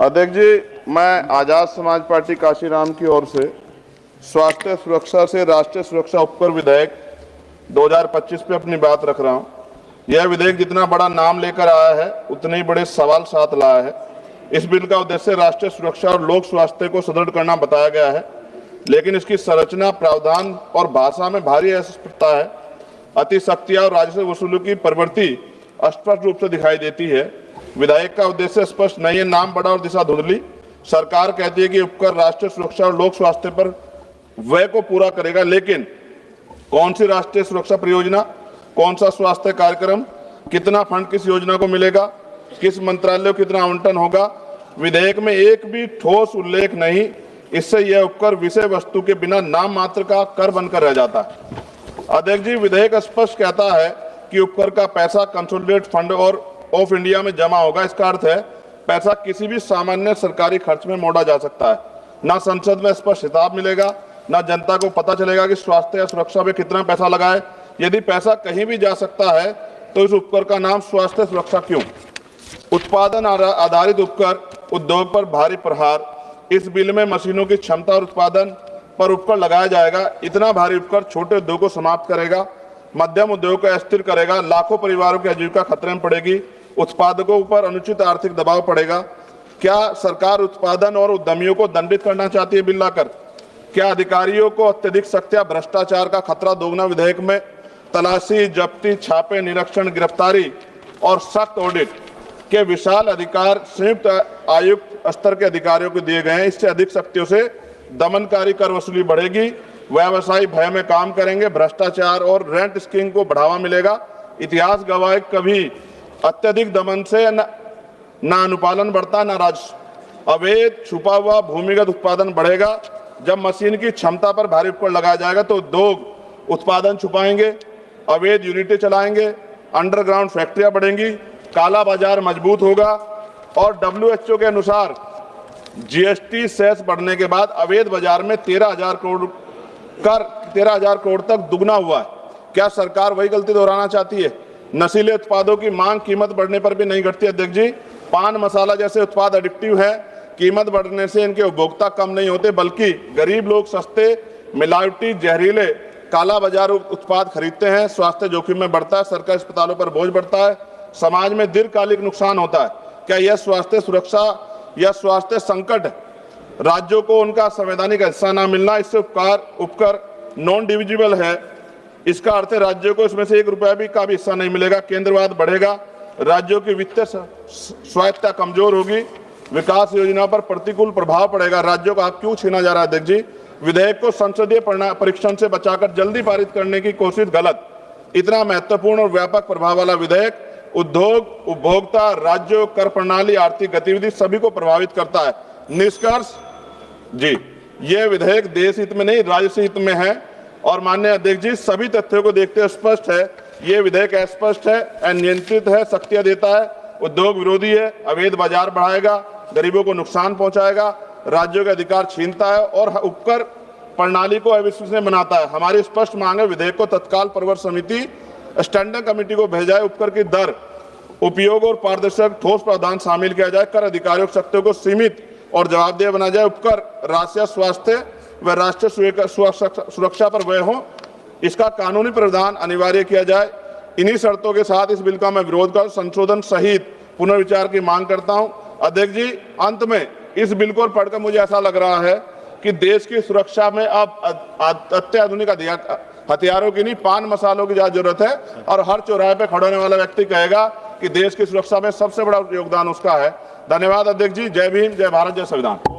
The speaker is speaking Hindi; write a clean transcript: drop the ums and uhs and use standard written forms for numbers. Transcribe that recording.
अध्यक्ष जी, मैं आजाद समाज पार्टी काशीराम की ओर से स्वास्थ्य सुरक्षा से राष्ट्रीय सुरक्षा उपकर विधेयक 2025 पे अपनी बात रख रहा हूं। यह विधेयक जितना बड़ा नाम लेकर आया है उतने ही बड़े सवाल साथ लाया है। इस बिल का उद्देश्य राष्ट्रीय सुरक्षा और लोक स्वास्थ्य को सुदृढ़ करना बताया गया है, लेकिन इसकी संरचना, प्रावधान और भाषा में भारी अस्पष्टता है। अतिशक्तियां और राजस्व वसूली की प्रवृत्ति स्पष्ट रूप से दिखाई देती है। विधेयक का उद्देश्य स्पष्ट नहीं है, नाम बड़ा और दिशा धुंधली। सरकार कहती है कि उपकर राष्ट्रीय सुरक्षा और लोक स्वास्थ्य पर व्यय को पूरा करेगा, लेकिन कौन सी राष्ट्रीय सुरक्षा परियोजना, कौन सा स्वास्थ्य कार्यक्रम, कितना फंड किस योजना को मिलेगा, किस मंत्रालय को कितना आवंटन होगा, विधेयक में एक भी ठोस उल्लेख नहीं। इससे यह उपकर विषय वस्तु के बिना नाम मात्र का कर बनकर रह जाता है। अध्यक्ष जी, विधेयक स्पष्ट कहता है कि उपकर का पैसा कंसोलिडेटेड फंड और ऑफ इंडिया में जमा होगा। इसका अर्थ है पैसा किसी भी सामान्य सरकारी खर्च में मोड़ा जा सकता है। ना संसद में स्पष्ट हिसाब मिलेगा, ना जनता को पता चलेगा कि स्वास्थ्य या सुरक्षा में कितना पैसा लगा है। यदि पैसा कहीं भी जा सकता है तो इस उपकर का नाम स्वास्थ्य सुरक्षा क्यों? उत्पादन आधारित उपकर, उद्योग पर भारी प्रहार। इस बिल में मशीनों की क्षमता और उत्पादन पर उपकर लगाया जाएगा। इतना भारी उपकर छोटे उद्योग को समाप्त करेगा, मध्यम उद्योग को अस्थिर करेगा, लाखों परिवारों की आजीविका खतरे में पड़ेगी, उत्पादकों पर अनुचित आर्थिक दबाव पड़ेगा। क्या सरकार उत्पादन और उद्यमियों को दंडित करना चाहती है बिल लाकर? क्या अधिकारियों को अत्यधिक सख्त या भ्रष्टाचार का खतरा दोगुना? विधेयक में तलाशी, जब्ती, छापे, निरीक्षण, गिरफ्तारी और सख्त ऑडिट के विशाल अधिकार संयुक्त आयुक्त स्तर के अधिकारियों को दिए गए हैं। इससे अधिक शक्तियों से दमनकारी कर वसूली बढ़ेगी, व्यवसायी भय में काम करेंगे, भ्रष्टाचार और रेंट स्कीम को बढ़ावा मिलेगा। इतिहास गवाह कभी अत्यधिक दमन से न अनुपालन बढ़ता, न राजस्व। अवैध छुपा हुआ भूमिगत उत्पादन बढ़ेगा। जब मशीन की क्षमता पर भारी उपकर लगाया जाएगा तो उद्योग उत्पादन छुपाएंगे, अवैध यूनिटें चलाएंगे, अंडरग्राउंड फैक्ट्रियां बढ़ेंगी, काला बाजार मजबूत होगा। और WHO के अनुसार GST सेस बढ़ने के बाद अवैध बाजार में 13,000 करोड़ तक दुगना हुआ है। क्या सरकार वही गलती दोहराना चाहती है? नशीले उत्पादों की मांग कीमत बढ़ने पर भी नहीं घटती। अध्यक्ष जी, पान मसाला जैसे उत्पाद एडिक्टिव है। कीमत बढ़ने से इनके उपभोक्ता कम नहीं होते, बल्कि गरीब लोग सस्ते, मिलावटी, जहरीले, काला बाजार उत्पाद खरीदते हैं। स्वास्थ्य जोखिम में बढ़ता है, सरकारी अस्पतालों पर बोझ बढ़ता है, समाज में दीर्घकालिक नुकसान होता है। क्या यह स्वास्थ्य सुरक्षा या स्वास्थ्य संकट? राज्यों को उनका संवैधानिक हिस्सा न मिलना, इससे उपकर नॉन डिविजिबल है। इसका अर्थ है राज्यों को इसमें से ₹1 का भी हिस्सा नहीं मिलेगा। केंद्रवाद बढ़ेगा, राज्यों की वित्तीय स्वायत्तता कमजोर होगी, विकास योजना पर प्रतिकूल प्रभाव पड़ेगा। राज्यों का हक क्यों छीना जा रहा है? अध्यक्ष जी, विधेयक को संसदीय परीक्षण से बचाकर जल्दी पारित करने की कोशिश गलत। इतना महत्वपूर्ण और व्यापक प्रभाव वाला विधेयक उद्योग, उपभोक्ता, राज्यों, कर प्रणाली, आर्थिक गतिविधि सभी को प्रभावित करता है। निष्कर्ष जी, यह विधेयक देश हित में नहीं, राजस्व हित में है। और माननीय अध्यक्ष जी, सभी तथ्यों को देखते हुए स्पष्ट है ये विधेयक अस्पष्ट है, अनियंत्रित है, शक्तियां देता है, उद्योग विरोधी है, अवैध बाजार बढ़ाएगा, गरीबों को नुकसान पहुंचाएगा, राज्यों के अधिकार छीनता है और उपकर प्रणाली को अविश्वसनीय बनाता है। हमारी स्पष्ट मांग है विधेयक को तत्काल प्रवर समिति स्टैंडिंग कमेटी को भेजा जाए, उपकर की दर, उपयोग और पारदर्शक ठोस प्रावधान शामिल किया जाए, कर अधिकारियों की शक्तियों को सीमित और जवाबदेह बनाया जाए, उपकर राष्ट्रीय स्वास्थ्य व राष्ट्रीय सुरक्षा पर व्यय हो, इसका कानूनी प्रावधान अनिवार्य किया जाए। इन्हीं शर्तों के साथ इस बिल का मैं विरोध कर संशोधन सहित पुनर्विचार की मांग करता हूं। अध्यक्ष जी, अंत में इस बिल को पढ़कर मुझे ऐसा लग रहा है कि देश की सुरक्षा में अब अत्याधुनिक हथियारों की नहीं, पान मसालों की ज्यादा जरूरत है। और हर चौराहे पे खड़े होने वाला व्यक्ति कहेगा कि देश की सुरक्षा में सबसे बड़ा योगदान उसका है। धन्यवाद अध्यक्ष जी। जय भीम, जय भारत, जय संविधान।